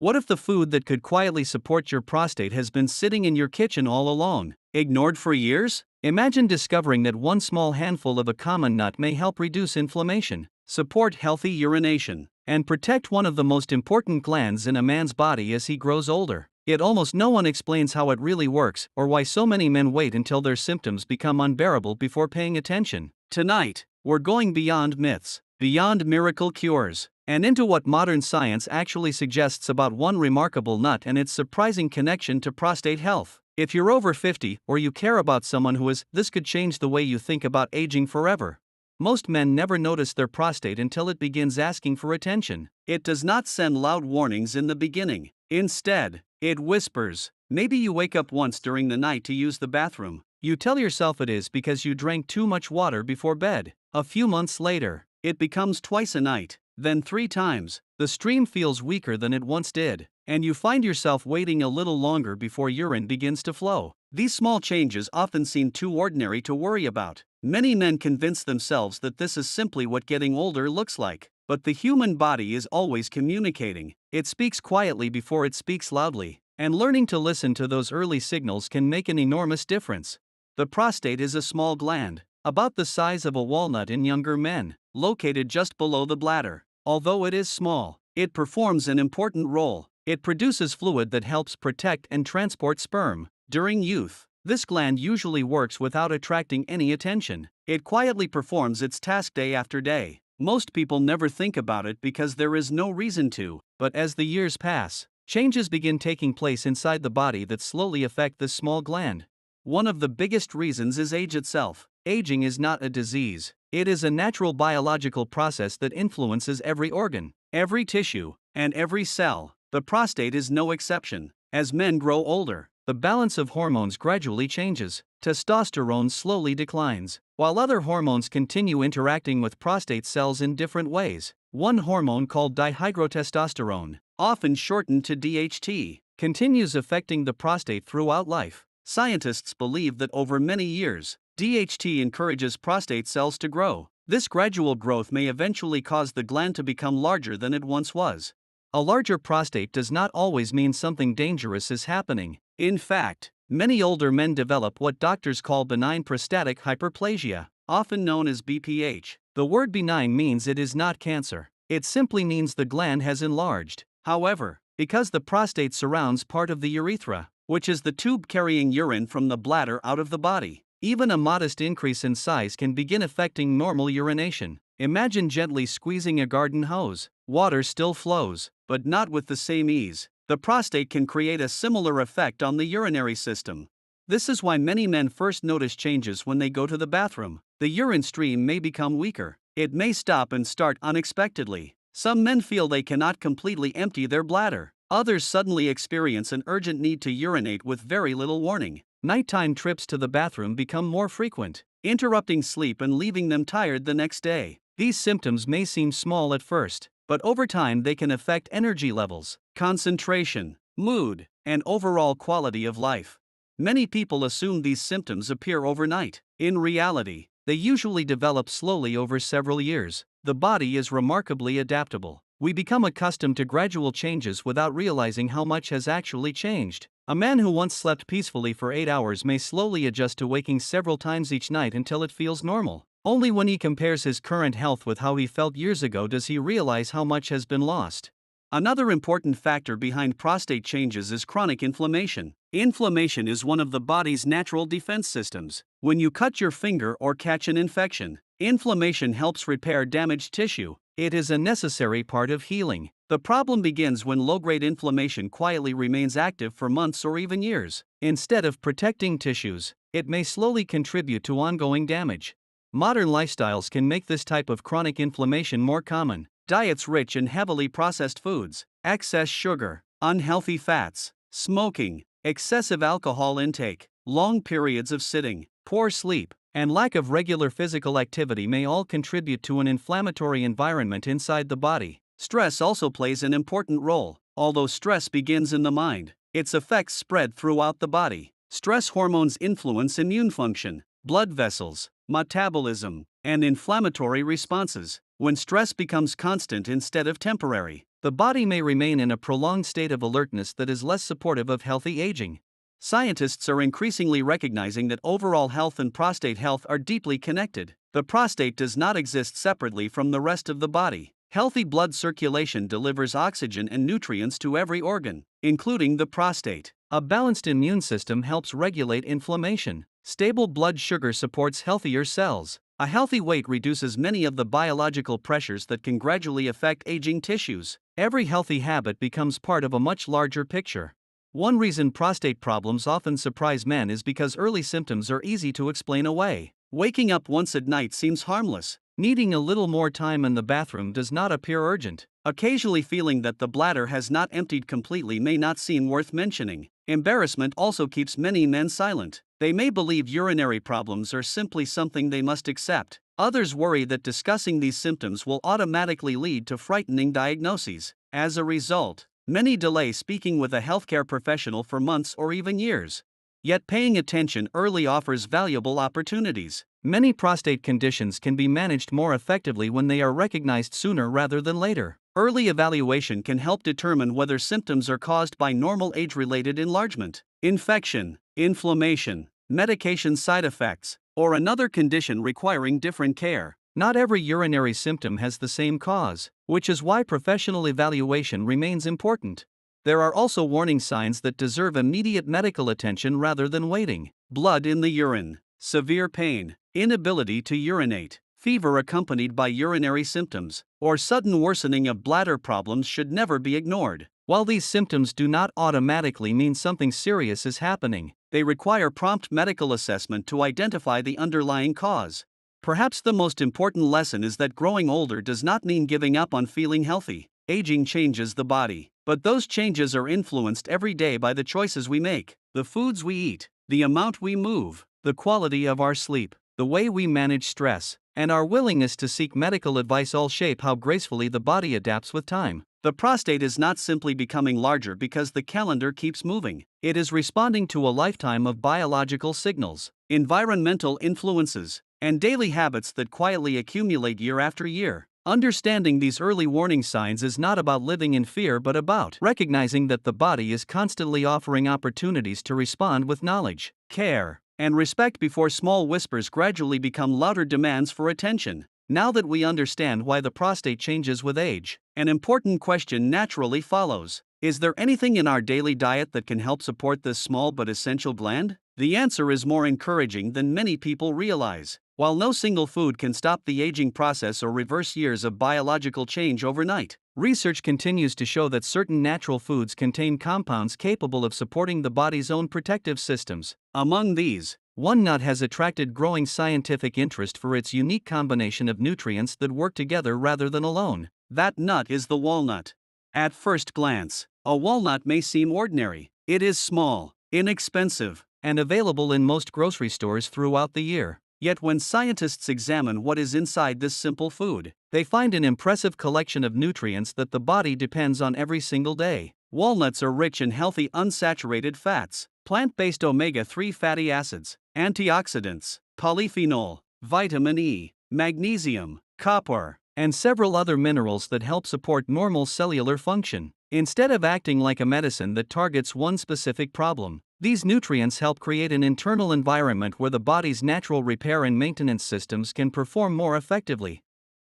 What if the food that could quietly support your prostate has been sitting in your kitchen all along, ignored for years? Imagine discovering that one small handful of a common nut may help reduce inflammation, support healthy urination, and protect one of the most important glands in a man's body as he grows older. Yet almost no one explains how it really works or why so many men wait until their symptoms become unbearable before paying attention. Tonight, we're going beyond myths, beyond miracle cures, and into what modern science actually suggests about one remarkable nut and its surprising connection to prostate health. If you're over 50 or you care about someone who is, this could change the way you think about aging forever. Most men never notice their prostate until it begins asking for attention. It does not send loud warnings in the beginning. Instead, it whispers. Maybe you wake up once during the night to use the bathroom. You tell yourself it is because you drank too much water before bed. A few months later, it becomes twice a night, then 3 times. The stream feels weaker than it once did, and you find yourself waiting a little longer before urine begins to flow. These small changes often seem too ordinary to worry about. Many men convince themselves that this is simply what getting older looks like. But the human body is always communicating. It speaks quietly before it speaks loudly, and learning to listen to those early signals can make an enormous difference. The prostate is a small gland, about the size of a walnut in younger men, located just below the bladder. Although it is small, it performs an important role. It produces fluid that helps protect and transport sperm. During youth, this gland usually works without attracting any attention. It quietly performs its task day after day. Most people never think about it because there is no reason to, but as the years pass, changes begin taking place inside the body that slowly affect this small gland. One of the biggest reasons is age itself. Aging is not a disease. It is a natural biological process that influences every organ, every tissue, and every cell. The prostate is no exception. As men grow older, the balance of hormones gradually changes. Testosterone slowly declines, while other hormones continue interacting with prostate cells in different ways. One hormone called dihydrotestosterone, often shortened to DHT, continues affecting the prostate throughout life. Scientists believe that over many years, DHT encourages prostate cells to grow. This gradual growth may eventually cause the gland to become larger than it once was. A larger prostate does not always mean something dangerous is happening. In fact, many older men develop what doctors call benign prostatic hyperplasia, often known as BPH. The word benign means it is not cancer. It simply means the gland has enlarged. However, because the prostate surrounds part of the urethra, which is the tube carrying urine from the bladder out of the body, even a modest increase in size can begin affecting normal urination. Imagine gently squeezing a garden hose. Water still flows, but not with the same ease. The prostate can create a similar effect on the urinary system. This is why many men first notice changes when they go to the bathroom. The urine stream may become weaker. It may stop and start unexpectedly. Some men feel they cannot completely empty their bladder. Others suddenly experience an urgent need to urinate with very little warning. Nighttime trips to the bathroom become more frequent, interrupting sleep and leaving them tired the next day. These symptoms may seem small at first, but over time they can affect energy levels, concentration, mood, and overall quality of life. Many people assume these symptoms appear overnight. In reality, they usually develop slowly over several years. The body is remarkably adaptable. We become accustomed to gradual changes without realizing how much has actually changed. A man who once slept peacefully for 8 hours may slowly adjust to waking several times each night until it feels normal. Only when he compares his current health with how he felt years ago does he realize how much has been lost. Another important factor behind prostate changes is chronic inflammation. Inflammation is one of the body's natural defense systems. When you cut your finger or catch an infection, inflammation helps repair damaged tissue. It is a necessary part of healing. The problem begins when low-grade inflammation quietly remains active for months or even years. Instead of protecting tissues, it may slowly contribute to ongoing damage. Modern lifestyles can make this type of chronic inflammation more common. Diets rich in heavily processed foods, excess sugar, unhealthy fats, smoking, excessive alcohol intake, long periods of sitting, poor sleep, and lack of regular physical activity may all contribute to an inflammatory environment inside the body. Stress also plays an important role. Although stress begins in the mind, its effects spread throughout the body. Stress hormones influence immune function, blood vessels, metabolism, and inflammatory responses. When stress becomes constant instead of temporary, the body may remain in a prolonged state of alertness that is less supportive of healthy aging. Scientists are increasingly recognizing that overall health and prostate health are deeply connected. The prostate does not exist separately from the rest of the body. Healthy blood circulation delivers oxygen and nutrients to every organ, including the prostate. A balanced immune system helps regulate inflammation. Stable blood sugar supports healthier cells. A healthy weight reduces many of the biological pressures that can gradually affect aging tissues. Every healthy habit becomes part of a much larger picture. One reason prostate problems often surprise men is because early symptoms are easy to explain away. Waking up once at night seems harmless. Needing a little more time in the bathroom does not appear urgent. Occasionally feeling that the bladder has not emptied completely may not seem worth mentioning. Embarrassment also keeps many men silent. They may believe urinary problems are simply something they must accept. Others worry that discussing these symptoms will automatically lead to frightening diagnoses. As a result, many delay speaking with a healthcare professional for months or even years. Yet paying attention early offers valuable opportunities. Many prostate conditions can be managed more effectively when they are recognized sooner rather than later. Early evaluation can help determine whether symptoms are caused by normal age-related enlargement, infection, inflammation, medication side effects, or another condition requiring different care. Not every urinary symptom has the same cause, which is why professional evaluation remains important. There are also warning signs that deserve immediate medical attention rather than waiting. Blood in the urine, severe pain, inability to urinate, fever accompanied by urinary symptoms, or sudden worsening of bladder problems should never be ignored. While these symptoms do not automatically mean something serious is happening, they require prompt medical assessment to identify the underlying cause. Perhaps the most important lesson is that growing older does not mean giving up on feeling healthy. Aging changes the body, but those changes are influenced every day by the choices we make, the foods we eat, the amount we move, the quality of our sleep, the way we manage stress, and our willingness to seek medical advice all shape how gracefully the body adapts with time. The prostate is not simply becoming larger because the calendar keeps moving. It is responding to a lifetime of biological signals, environmental influences, and daily habits that quietly accumulate year after year. Understanding these early warning signs is not about living in fear but about recognizing that the body is constantly offering opportunities to respond with knowledge, care, and respect before small whispers gradually become louder demands for attention. Now that we understand why the prostate changes with age, an important question naturally follows. Is there anything in our daily diet that can help support this small but essential gland? The answer is more encouraging than many people realize. While no single food can stop the aging process or reverse years of biological change overnight, research continues to show that certain natural foods contain compounds capable of supporting the body's own protective systems. Among these, one nut has attracted growing scientific interest for its unique combination of nutrients that work together rather than alone. That nut is the walnut. At first glance, a walnut may seem ordinary. It is small, inexpensive, and available in most grocery stores throughout the year. Yet when scientists examine what is inside this simple food, they find an impressive collection of nutrients that the body depends on every single day. Walnuts are rich in healthy unsaturated fats, plant-based omega-3 fatty acids, antioxidants, polyphenol, vitamin E, magnesium, copper, and several other minerals that help support normal cellular function. Instead of acting like a medicine that targets one specific problem, these nutrients help create an internal environment where the body's natural repair and maintenance systems can perform more effectively.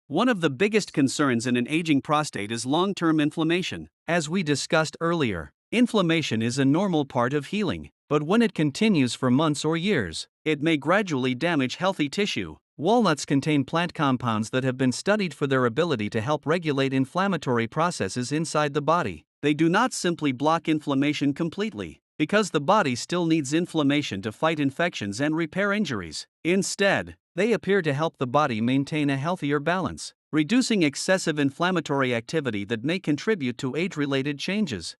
One of the biggest concerns in an aging prostate is long-term inflammation. As we discussed earlier, inflammation is a normal part of healing, but when it continues for months or years, it may gradually damage healthy tissue. Walnuts contain plant compounds that have been studied for their ability to help regulate inflammatory processes inside the body. They do not simply block inflammation completely, because the body still needs inflammation to fight infections and repair injuries. Instead, they appear to help the body maintain a healthier balance, reducing excessive inflammatory activity that may contribute to age-related changes.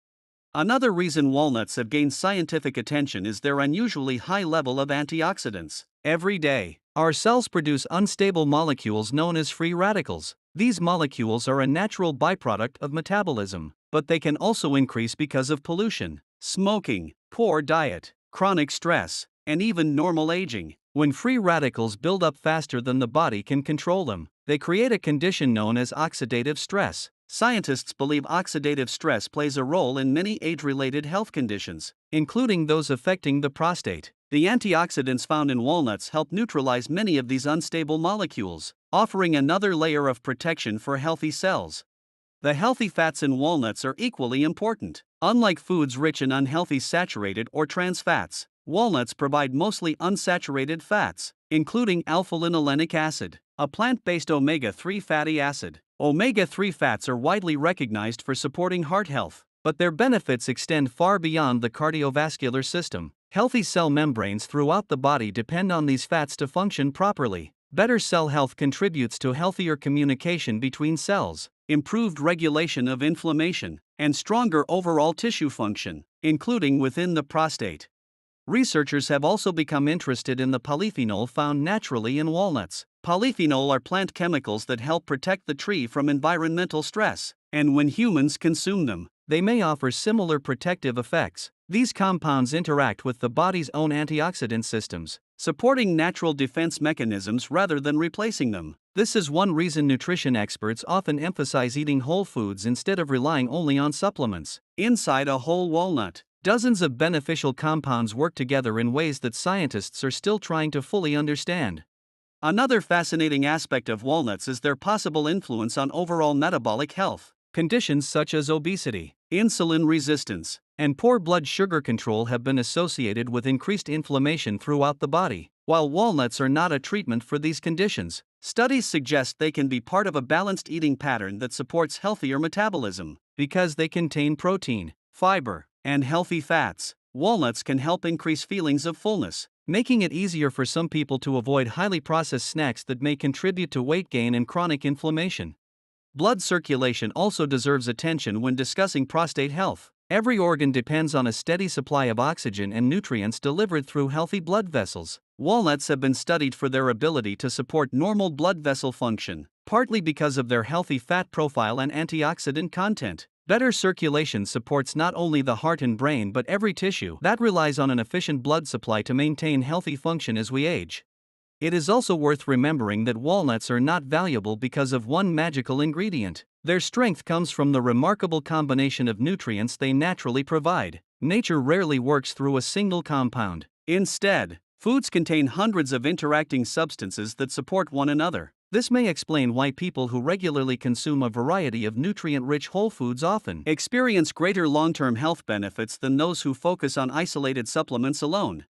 Another reason walnuts have gained scientific attention is their unusually high level of antioxidants. Every day, our cells produce unstable molecules known as free radicals. These molecules are a natural byproduct of metabolism, but they can also increase because of pollution, smoking, poor diet, chronic stress, and even normal aging. When free radicals build up faster than the body can control them, they create a condition known as oxidative stress. Scientists believe oxidative stress plays a role in many age-related health conditions, including those affecting the prostate. The antioxidants found in walnuts help neutralize many of these unstable molecules, offering another layer of protection for healthy cells. The healthy fats in walnuts are equally important. Unlike foods rich in unhealthy saturated or trans fats, walnuts provide mostly unsaturated fats, including alpha-linolenic acid, a plant-based omega-3 fatty acid. Omega-3 fats are widely recognized for supporting heart health, but their benefits extend far beyond the cardiovascular system. Healthy cell membranes throughout the body depend on these fats to function properly. Better cell health contributes to healthier communication between cells, improved regulation of inflammation, and stronger overall tissue function, including within the prostate. Researchers have also become interested in the polyphenol found naturally in walnuts. Polyphenol are plant chemicals that help protect the tree from environmental stress, and when humans consume them, they may offer similar protective effects. These compounds interact with the body's own antioxidant systems, supporting natural defense mechanisms rather than replacing them. This is one reason nutrition experts often emphasize eating whole foods instead of relying only on supplements. Inside a whole walnut, dozens of beneficial compounds work together in ways that scientists are still trying to fully understand. Another fascinating aspect of walnuts is their possible influence on overall metabolic health. Conditions such as obesity, insulin resistance, and poor blood sugar control have been associated with increased inflammation throughout the body. While walnuts are not a treatment for these conditions, studies suggest they can be part of a balanced eating pattern that supports healthier metabolism. Because they contain protein, fiber, and healthy fats, walnuts can help increase feelings of fullness, making it easier for some people to avoid highly processed snacks that may contribute to weight gain and chronic inflammation. Blood circulation also deserves attention when discussing prostate health. Every organ depends on a steady supply of oxygen and nutrients delivered through healthy blood vessels. Walnuts have been studied for their ability to support normal blood vessel function, partly because of their healthy fat profile and antioxidant content. Better circulation supports not only the heart and brain but every tissue that relies on an efficient blood supply to maintain healthy function as we age. It is also worth remembering that walnuts are not valuable because of one magical ingredient. Their strength comes from the remarkable combination of nutrients they naturally provide. Nature rarely works through a single compound. Instead, foods contain hundreds of interacting substances that support one another. This may explain why people who regularly consume a variety of nutrient-rich whole foods often experience greater long-term health benefits than those who focus on isolated supplements alone.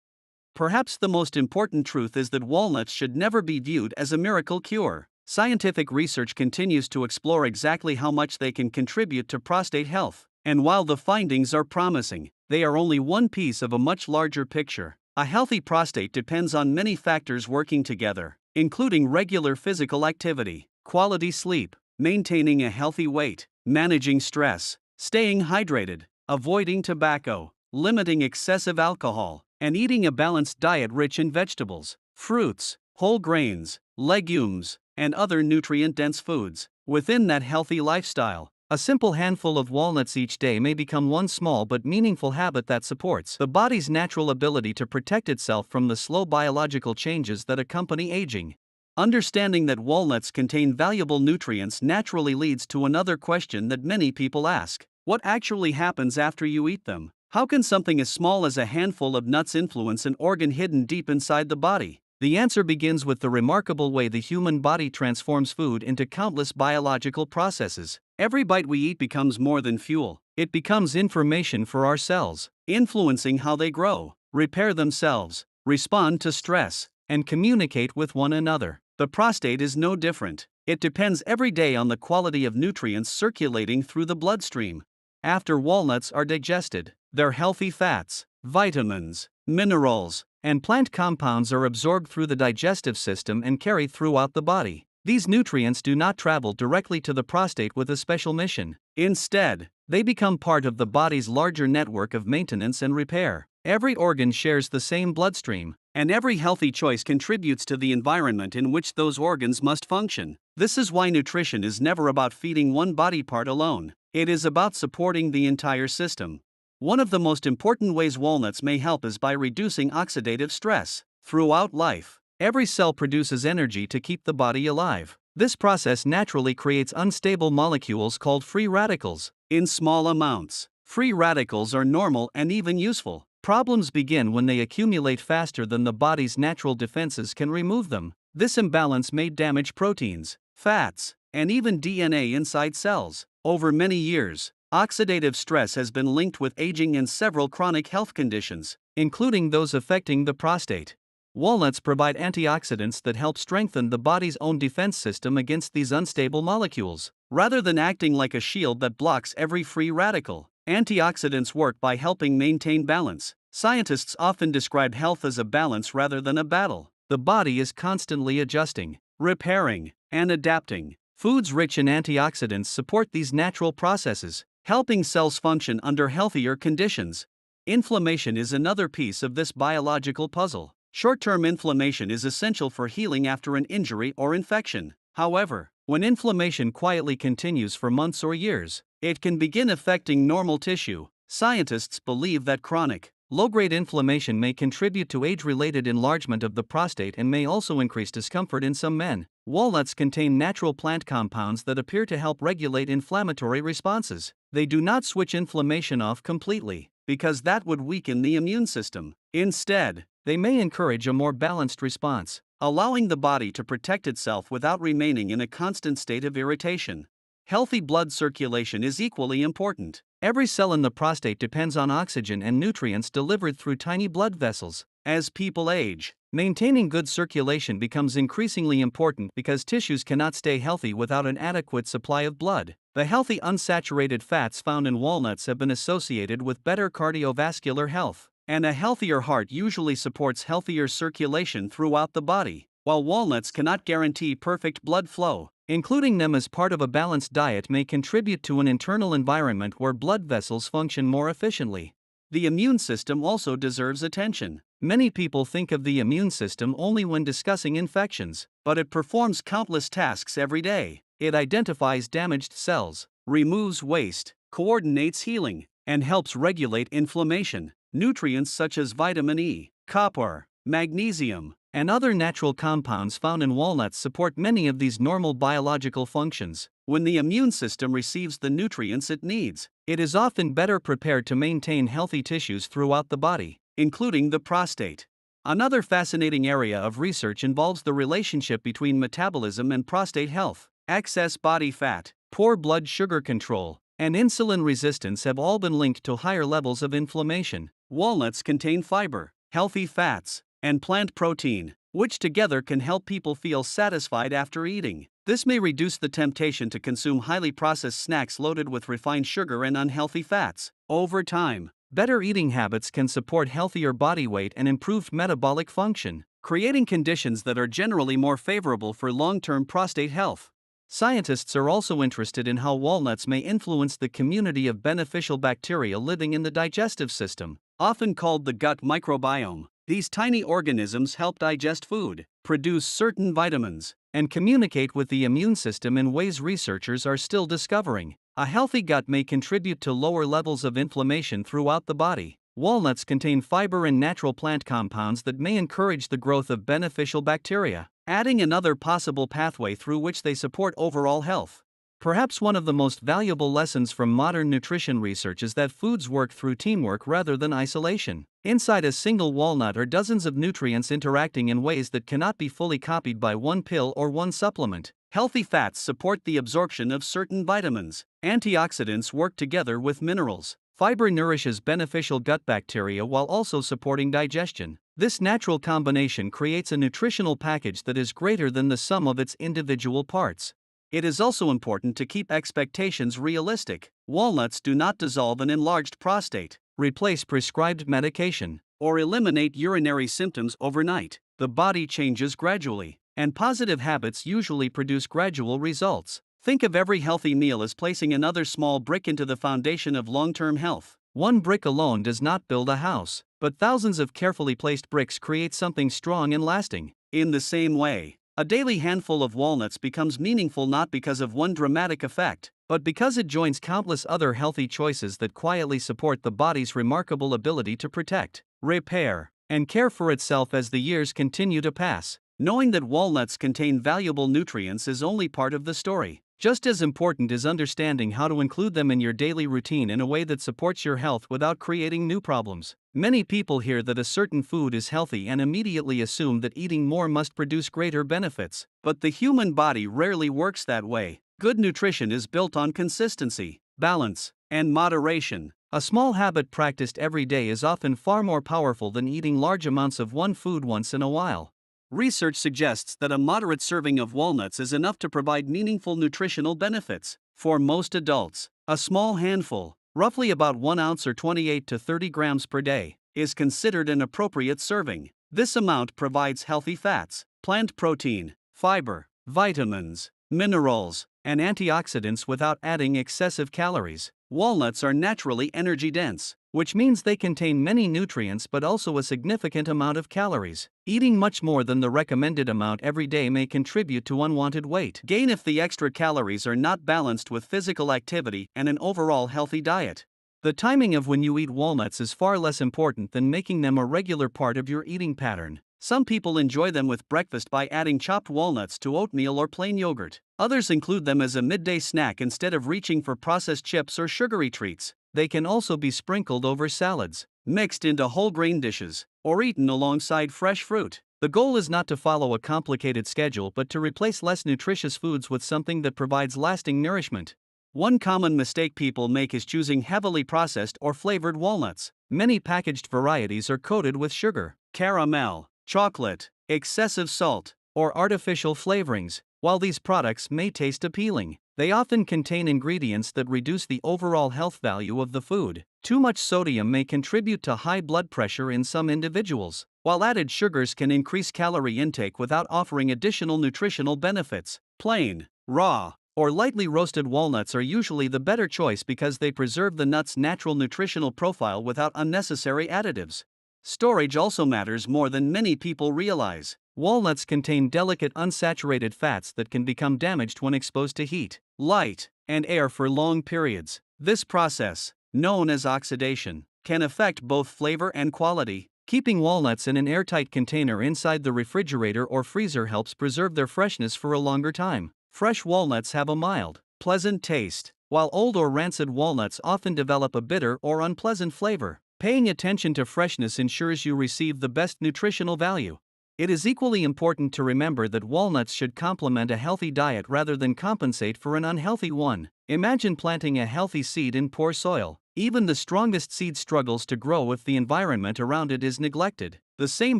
Perhaps the most important truth is that walnuts should never be viewed as a miracle cure. Scientific research continues to explore exactly how much they can contribute to prostate health, and while the findings are promising, they are only one piece of a much larger picture. A healthy prostate depends on many factors working together, including regular physical activity, quality sleep, maintaining a healthy weight, managing stress, staying hydrated, avoiding tobacco, limiting excessive alcohol, and eating a balanced diet rich in vegetables, fruits, whole grains, legumes, and other nutrient-dense foods. Within that healthy lifestyle, a simple handful of walnuts each day may become one small but meaningful habit that supports the body's natural ability to protect itself from the slow biological changes that accompany aging. Understanding that walnuts contain valuable nutrients naturally leads to another question that many people ask: what actually happens after you eat them? How can something as small as a handful of nuts influence an organ hidden deep inside the body? The answer begins with the remarkable way the human body transforms food into countless biological processes. Every bite we eat becomes more than fuel. It becomes information for our cells, influencing how they grow, repair themselves, respond to stress, and communicate with one another. The prostate is no different. It depends every day on the quality of nutrients circulating through the bloodstream. After walnuts are digested, their healthy fats, vitamins, minerals, and plant compounds are absorbed through the digestive system and carried throughout the body. These nutrients do not travel directly to the prostate with a special mission. Instead, they become part of the body's larger network of maintenance and repair. Every organ shares the same bloodstream, and every healthy choice contributes to the environment in which those organs must function. This is why nutrition is never about feeding one body part alone. It is about supporting the entire system. One of the most important ways walnuts may help is by reducing oxidative stress. Throughout life, every cell produces energy to keep the body alive. This process naturally creates unstable molecules called free radicals. In small amounts, free radicals are normal and even useful. Problems begin when they accumulate faster than the body's natural defenses can remove them. This imbalance may damage proteins, fats, and even DNA inside cells. Over many years, oxidative stress has been linked with aging and several chronic health conditions, including those affecting the prostate. Walnuts provide antioxidants that help strengthen the body's own defense system against these unstable molecules. Rather than acting like a shield that blocks every free radical, antioxidants work by helping maintain balance. Scientists often describe health as a balance rather than a battle. The body is constantly adjusting, repairing, and adapting. Foods rich in antioxidants support these natural processes, helping cells function under healthier conditions. Inflammation is another piece of this biological puzzle. Short-term inflammation is essential for healing after an injury or infection. However, when inflammation quietly continues for months or years, it can begin affecting normal tissue. Scientists believe that chronic, low-grade inflammation may contribute to age-related enlargement of the prostate and may also increase discomfort in some men. Walnuts contain natural plant compounds that appear to help regulate inflammatory responses. They do not switch inflammation off completely, because that would weaken the immune system. Instead, they may encourage a more balanced response, allowing the body to protect itself without remaining in a constant state of irritation. Healthy blood circulation is equally important. Every cell in the prostate depends on oxygen and nutrients delivered through tiny blood vessels. As people age, maintaining good circulation becomes increasingly important because tissues cannot stay healthy without an adequate supply of blood. The healthy unsaturated fats found in walnuts have been associated with better cardiovascular health, and a healthier heart usually supports healthier circulation throughout the body. While walnuts cannot guarantee perfect blood flow, including them as part of a balanced diet may contribute to an internal environment where blood vessels function more efficiently. The immune system also deserves attention. Many people think of the immune system only when discussing infections, but it performs countless tasks every day. It identifies damaged cells, removes waste, coordinates healing, and helps regulate inflammation. Nutrients such as vitamin E, copper, magnesium, and other natural compounds found in walnuts support many of these normal biological functions. When the immune system receives the nutrients it needs, it is often better prepared to maintain healthy tissues throughout the body, including the prostate. Another fascinating area of research involves the relationship between metabolism and prostate health. Excess body fat, poor blood sugar control, and insulin resistance have all been linked to higher levels of inflammation. Walnuts contain fiber, healthy fats, and plant protein, which together can help people feel satisfied after eating. This may reduce the temptation to consume highly processed snacks loaded with refined sugar and unhealthy fats. Over time, better eating habits can support healthier body weight and improved metabolic function, creating conditions that are generally more favorable for long-term prostate health. Scientists are also interested in how walnuts may influence the community of beneficial bacteria living in the digestive system, often called the gut microbiome. These tiny organisms help digest food, produce certain vitamins, and communicate with the immune system in ways researchers are still discovering. A healthy gut may contribute to lower levels of inflammation throughout the body. Walnuts contain fiber and natural plant compounds that may encourage the growth of beneficial bacteria, adding another possible pathway through which they support overall health. Perhaps one of the most valuable lessons from modern nutrition research is that foods work through teamwork rather than isolation. Inside a single walnut are dozens of nutrients interacting in ways that cannot be fully copied by one pill or one supplement. Healthy fats support the absorption of certain vitamins. Antioxidants work together with minerals. Fiber nourishes beneficial gut bacteria while also supporting digestion. This natural combination creates a nutritional package that is greater than the sum of its individual parts. It is also important to keep expectations realistic. Walnuts do not dissolve an enlarged prostate, replace prescribed medication, or eliminate urinary symptoms overnight. The body changes gradually, and positive habits usually produce gradual results. Think of every healthy meal as placing another small brick into the foundation of long-term health. One brick alone does not build a house, but thousands of carefully placed bricks create something strong and lasting. In the same way, a daily handful of walnuts becomes meaningful not because of one dramatic effect, but because it joins countless other healthy choices that quietly support the body's remarkable ability to protect, repair, and care for itself as the years continue to pass. Knowing that walnuts contain valuable nutrients is only part of the story. Just as important is understanding how to include them in your daily routine in a way that supports your health without creating new problems. Many people hear that a certain food is healthy and immediately assume that eating more must produce greater benefits. But the human body rarely works that way. Good nutrition is built on consistency, balance, and moderation. A small habit practiced every day is often far more powerful than eating large amounts of one food once in a while. Research suggests that a moderate serving of walnuts is enough to provide meaningful nutritional benefits. For most adults, a small handful, roughly about 1 ounce or 28 to 30 grams per day, is considered an appropriate serving. This amount provides healthy fats, plant protein, fiber, vitamins, minerals, and antioxidants without adding excessive calories. Walnuts are naturally energy-dense, which means they contain many nutrients but also a significant amount of calories. Eating much more than the recommended amount every day may contribute to unwanted weight gain if the extra calories are not balanced with physical activity and an overall healthy diet. The timing of when you eat walnuts is far less important than making them a regular part of your eating pattern. Some people enjoy them with breakfast by adding chopped walnuts to oatmeal or plain yogurt. Others include them as a midday snack instead of reaching for processed chips or sugary treats. They can also be sprinkled over salads, mixed into whole grain dishes, or eaten alongside fresh fruit. The goal is not to follow a complicated schedule but to replace less nutritious foods with something that provides lasting nourishment. One common mistake people make is choosing heavily processed or flavored walnuts. Many packaged varieties are coated with sugar, caramel, chocolate, excessive salt, or artificial flavorings. While these products may taste appealing, they often contain ingredients that reduce the overall health value of the food. Too much sodium may contribute to high blood pressure in some individuals, while added sugars can increase calorie intake without offering additional nutritional benefits. Plain, raw, or lightly roasted walnuts are usually the better choice because they preserve the nut's natural nutritional profile without unnecessary additives. Storage also matters more than many people realize. Walnuts contain delicate unsaturated fats that can become damaged when exposed to heat, light, and air for long periods. This process, known as oxidation, can affect both flavor and quality. Keeping walnuts in an airtight container inside the refrigerator or freezer helps preserve their freshness for a longer time. Fresh walnuts have a mild, pleasant taste, while old or rancid walnuts often develop a bitter or unpleasant flavor. Paying attention to freshness ensures you receive the best nutritional value. It is equally important to remember that walnuts should complement a healthy diet rather than compensate for an unhealthy one. Imagine planting a healthy seed in poor soil. Even the strongest seed struggles to grow if the environment around it is neglected. The same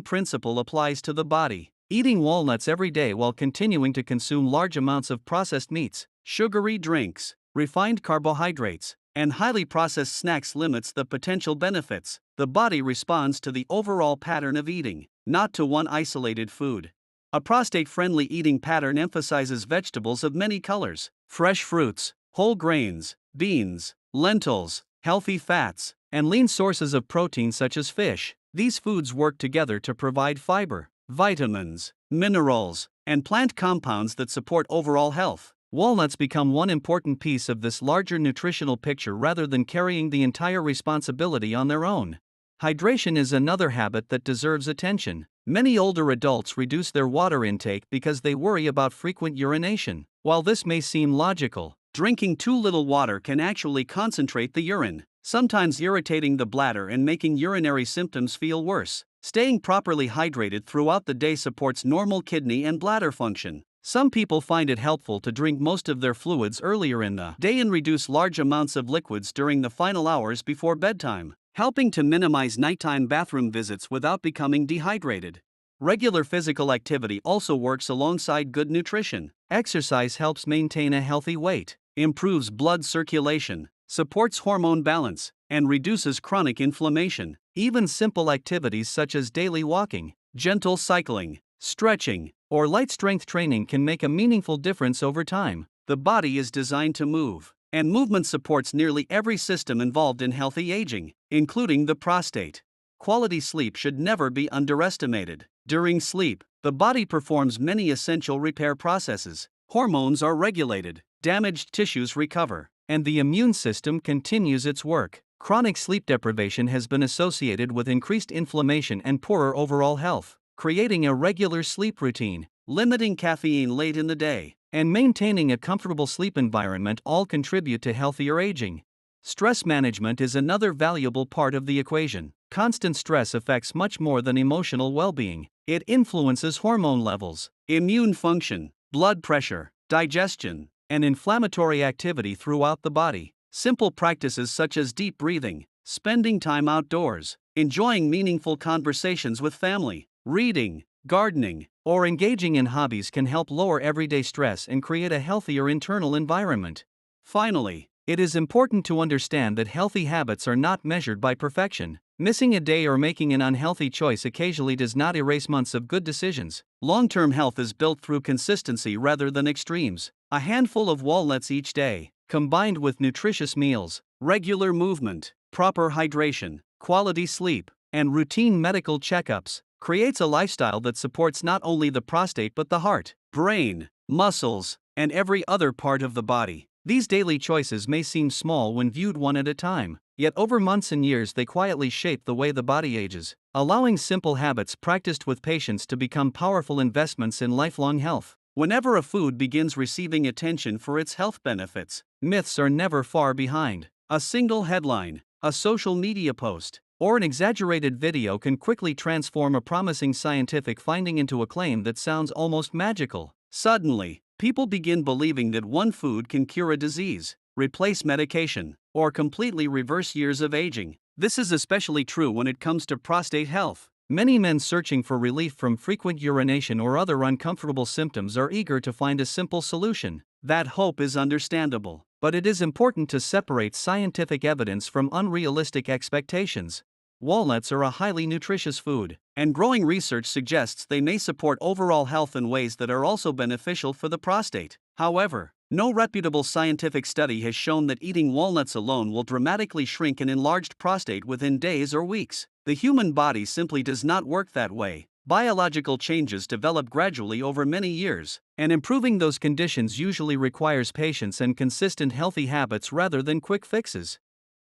principle applies to the body. Eating walnuts every day while continuing to consume large amounts of processed meats, sugary drinks, refined carbohydrates, and highly processed snacks limits the potential benefits. The body responds to the overall pattern of eating, not to one isolated food. A prostate-friendly eating pattern emphasizes vegetables of many colors, fresh fruits, whole grains, beans, lentils, healthy fats, and lean sources of protein such as fish. These foods work together to provide fiber, vitamins, minerals, and plant compounds that support overall health. Walnuts become one important piece of this larger nutritional picture rather than carrying the entire responsibility on their own. Hydration is another habit that deserves attention. Many older adults reduce their water intake because they worry about frequent urination. While this may seem logical, drinking too little water can actually concentrate the urine, sometimes irritating the bladder and making urinary symptoms feel worse. Staying properly hydrated throughout the day supports normal kidney and bladder function. Some people find it helpful to drink most of their fluids earlier in the day and reduce large amounts of liquids during the final hours before bedtime, helping to minimize nighttime bathroom visits without becoming dehydrated. Regular physical activity also works alongside good nutrition. Exercise helps maintain a healthy weight, improves blood circulation, supports hormone balance, and reduces chronic inflammation. Even simple activities such as daily walking, gentle cycling, stretching, or light strength training can make a meaningful difference over time. The body is designed to move, and movement supports nearly every system involved in healthy aging, including the prostate. Quality sleep should never be underestimated. During sleep, the body performs many essential repair processes. Hormones are regulated, damaged tissues recover, and the immune system continues its work. Chronic sleep deprivation has been associated with increased inflammation and poorer overall health. Creating a regular sleep routine, limiting caffeine late in the day, and maintaining a comfortable sleep environment all contribute to healthier aging. Stress management is another valuable part of the equation. Constant stress affects much more than emotional well-being. It influences hormone levels, immune function, blood pressure, digestion, and inflammatory activity throughout the body. Simple practices such as deep breathing, spending time outdoors, enjoying meaningful conversations with family, reading, gardening, or engaging in hobbies can help lower everyday stress and create a healthier internal environment. Finally, it is important to understand that healthy habits are not measured by perfection. Missing a day or making an unhealthy choice occasionally does not erase months of good decisions. Long-term health is built through consistency rather than extremes. A handful of walnuts each day, combined with nutritious meals, regular movement, proper hydration, quality sleep, and routine medical checkups, creates a lifestyle that supports not only the prostate but the heart, brain, muscles, and every other part of the body. These daily choices may seem small when viewed one at a time, yet over months and years they quietly shape the way the body ages, allowing simple habits practiced with patience to become powerful investments in lifelong health. Whenever a food begins receiving attention for its health benefits, myths are never far behind. A single headline, a social media post, or an exaggerated video can quickly transform a promising scientific finding into a claim that sounds almost magical. Suddenly, people begin believing that one food can cure a disease, replace medication, or completely reverse years of aging. This is especially true when it comes to prostate health. Many men searching for relief from frequent urination or other uncomfortable symptoms are eager to find a simple solution. That hope is understandable, but it is important to separate scientific evidence from unrealistic expectations. Walnuts are a highly nutritious food, and growing research suggests they may support overall health in ways that are also beneficial for the prostate. However, no reputable scientific study has shown that eating walnuts alone will dramatically shrink an enlarged prostate within days or weeks. The human body simply does not work that way. Biological changes develop gradually over many years, and improving those conditions usually requires patience and consistent healthy habits rather than quick fixes.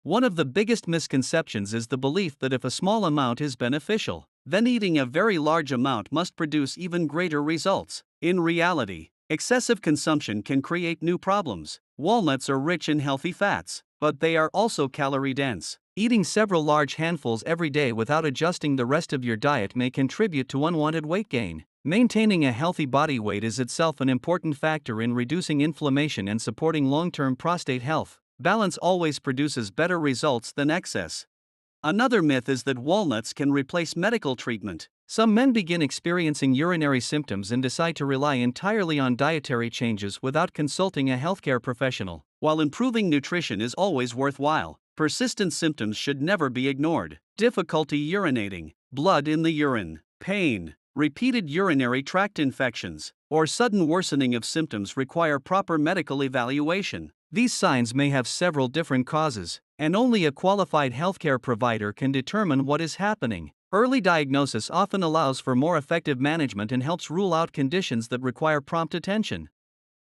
One of the biggest misconceptions is the belief that if a small amount is beneficial, then eating a very large amount must produce even greater results. In reality, excessive consumption can create new problems. Walnuts are rich in healthy fats, but they are also calorie-dense. Eating several large handfuls every day without adjusting the rest of your diet may contribute to unwanted weight gain. Maintaining a healthy body weight is itself an important factor in reducing inflammation and supporting long-term prostate health. Balance always produces better results than excess. Another myth is that walnuts can replace medical treatment. Some men begin experiencing urinary symptoms and decide to rely entirely on dietary changes without consulting a healthcare professional. While improving nutrition is always worthwhile, persistent symptoms should never be ignored. Difficulty urinating, blood in the urine, pain, repeated urinary tract infections, or sudden worsening of symptoms require proper medical evaluation. These signs may have several different causes, and only a qualified healthcare provider can determine what is happening. Early diagnosis often allows for more effective management and helps rule out conditions that require prompt attention.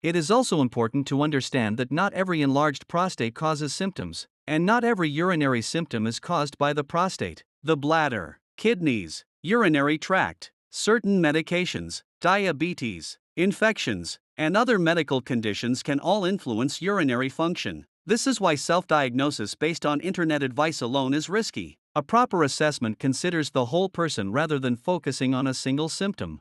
It is also important to understand that not every enlarged prostate causes symptoms, and not every urinary symptom is caused by the prostate. The bladder, kidneys, urinary tract, certain medications, diabetes, infections, and other medical conditions can all influence urinary function. This is why self-diagnosis based on internet advice alone is risky. A proper assessment considers the whole person rather than focusing on a single symptom.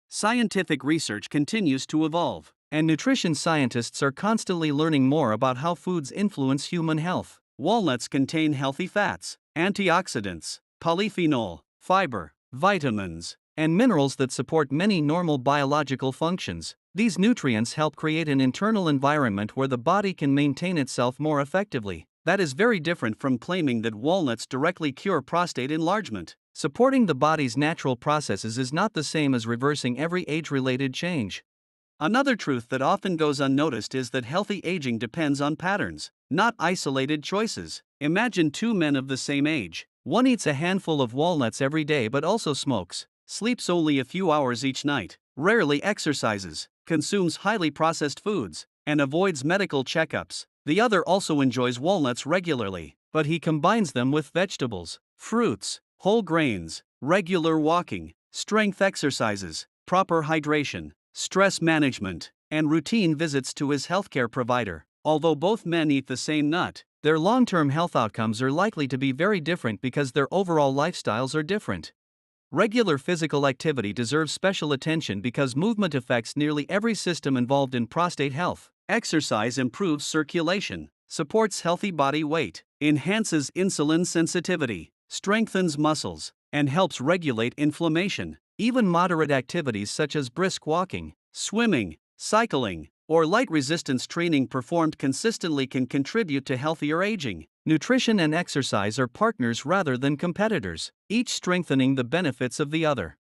Scientific research continues to evolve, and nutrition scientists are constantly learning more about how foods influence human health. Walnuts contain healthy fats, antioxidants, polyphenol, fiber, vitamins, and minerals that support many normal biological functions. These nutrients help create an internal environment where the body can maintain itself more effectively. That is very different from claiming that walnuts directly cure prostate enlargement. Supporting the body's natural processes is not the same as reversing every age-related change. Another truth that often goes unnoticed is that healthy aging depends on patterns, not isolated choices. Imagine two men of the same age. One eats a handful of walnuts every day but also smokes, sleeps only a few hours each night, rarely exercises, consumes highly processed foods, and avoids medical checkups. The other also enjoys walnuts regularly, but he combines them with vegetables, fruits, whole grains, regular walking, strength exercises, proper hydration, stress management, and routine visits to his healthcare provider. Although both men eat the same nut, their long-term health outcomes are likely to be very different because their overall lifestyles are different. Regular physical activity deserves special attention because movement affects nearly every system involved in prostate health. Exercise improves circulation, supports healthy body weight, enhances insulin sensitivity, strengthens muscles, and helps regulate inflammation. Even moderate activities such as brisk walking, swimming, cycling, or light resistance training performed consistently can contribute to healthier aging. Nutrition and exercise are partners rather than competitors, each strengthening the benefits of the other.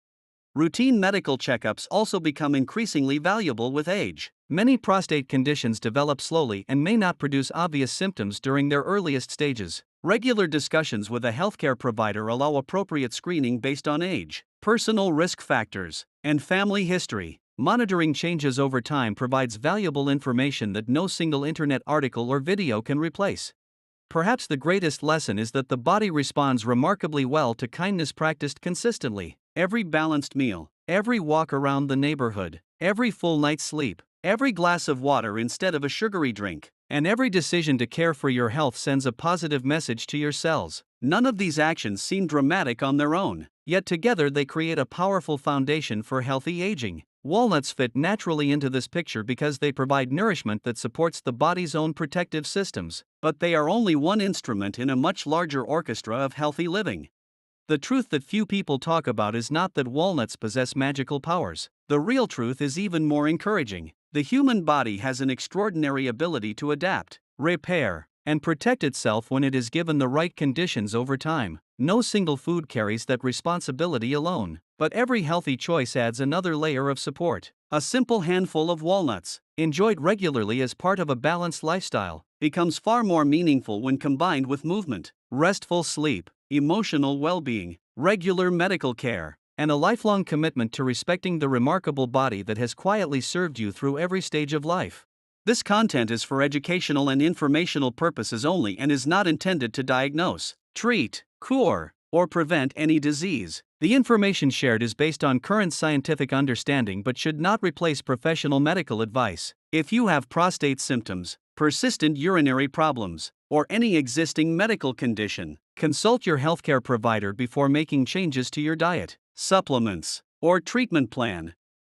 Routine medical checkups also become increasingly valuable with age. Many prostate conditions develop slowly and may not produce obvious symptoms during their earliest stages. Regular discussions with a healthcare provider allow appropriate screening based on age, personal risk factors, and family history. Monitoring changes over time provides valuable information that no single internet article or video can replace. Perhaps the greatest lesson is that the body responds remarkably well to kindness practiced consistently. Every balanced meal, every walk around the neighborhood, every full night's sleep, every glass of water instead of a sugary drink, and every decision to care for your health sends a positive message to your cells. None of these actions seem dramatic on their own, yet together they create a powerful foundation for healthy aging. Walnuts fit naturally into this picture because they provide nourishment that supports the body's own protective systems, but they are only one instrument in a much larger orchestra of healthy living. The truth that few people talk about is not that walnuts possess magical powers. The real truth is even more encouraging. The human body has an extraordinary ability to adapt, repair, and protect itself when it is given the right conditions over time. No single food carries that responsibility alone, but every healthy choice adds another layer of support. A simple handful of walnuts, enjoyed regularly as part of a balanced lifestyle, becomes far more meaningful when combined with movement, restful sleep, emotional well-being, regular medical care, and a lifelong commitment to respecting the remarkable body that has quietly served you through every stage of life. This content is for educational and informational purposes only and is not intended to diagnose, treat, cure, or prevent any disease. The information shared is based on current scientific understanding but should not replace professional medical advice. If you have prostate symptoms, persistent urinary problems, or any existing medical condition, consult your healthcare provider before making changes to your diet, supplements, or treatment plan.